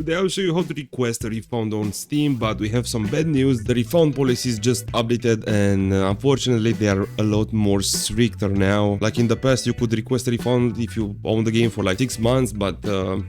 today I'll show you how to request a refund on Steam, but we have some bad news. The refund policy is just updated and unfortunately they are a lot more stricter now. Like in the past you could request a refund if you own the game for like 6 months, but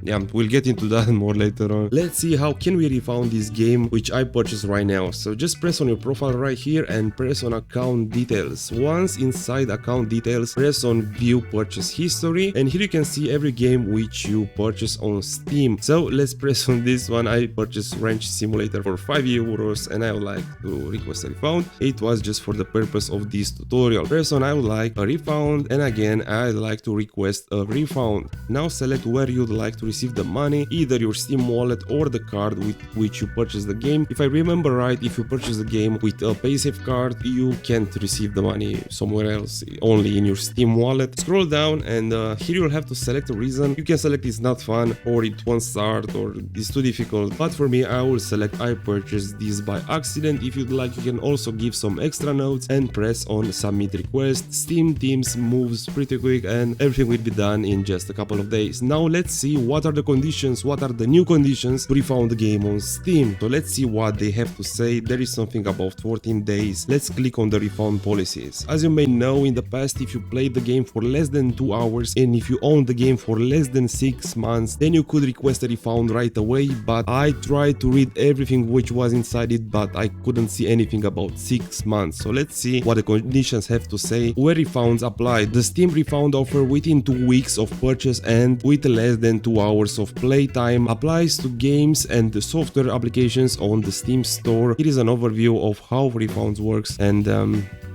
yeah, we'll get into that more later on. Let's see how can we refund this game which I purchased right now. So just press on your profile right here and press on account details. Once inside account details, press on view purchase history, and here you can see every game which you purchased on Steam. So let's press on this one. I purchased Ranch Simulator for 5 euros and I would like to request a refund. It was just for the purpose of this tutorial. Press on I would like a refund, and again I'd like to request a refund. Now select where you'd like to receive the money, either your Steam wallet or the card with which you purchased the game. If I remember right, if you purchase the game with a PaySafe card, you can't receive the money somewhere else, only in your Steam wallet. Scroll down and here you'll have to select a reason. You can select it's not fun, or it won't start, or it's too difficult, but for me I will select I purchased this by accident. If you'd like, you can also give some extra notes and press on submit request. Steam teams moves pretty quick and everything will be done in just a couple of days. Now let's see what are the conditions, what are the new conditions to refund the game on Steam. So let's see what they have to say. There is something about 14 days. Let's click on the refund policies. As you may know, in the past, if you played the game for less than 2 hours and if you owned the game for less than 6 months, then you could request a refund right away. But I tried to read everything which was inside it, but I couldn't see anything about 6 months. So let's see what the conditions have to say. Where refunds apply: the Steam refund offer within 2 weeks of purchase and with less than 2 hours of playtime applies to games and the software applications on the Steam store. It is an overview of how refunds works, and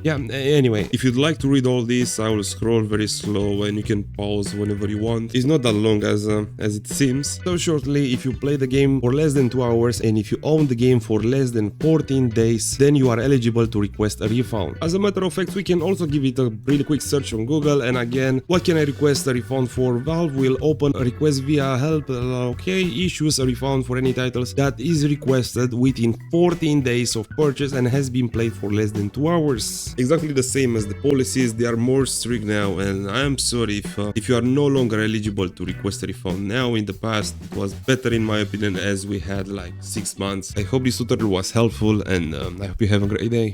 yeah, anyway, if you'd like to read all this, I will scroll very slow and you can pause whenever you want. It's not that long as it seems. So shortly, if you play the game for less than 2 hours and if you own the game for less than 14 days, then you are eligible to request a refund. As a matter of fact, we can also give it a really quick search on Google, and again, what can I request a refund for? Valve will open a request via help, okay, issues a refund for any titles that is requested within 14 days of purchase and has been played for less than 2 hours. Exactly the same as the policies. They are more strict now, and I am sorry if you are no longer eligible to request a refund now. In the past it was better in my opinion, as we had like 6 months. I hope this tutorial was helpful, and I hope you have a great day.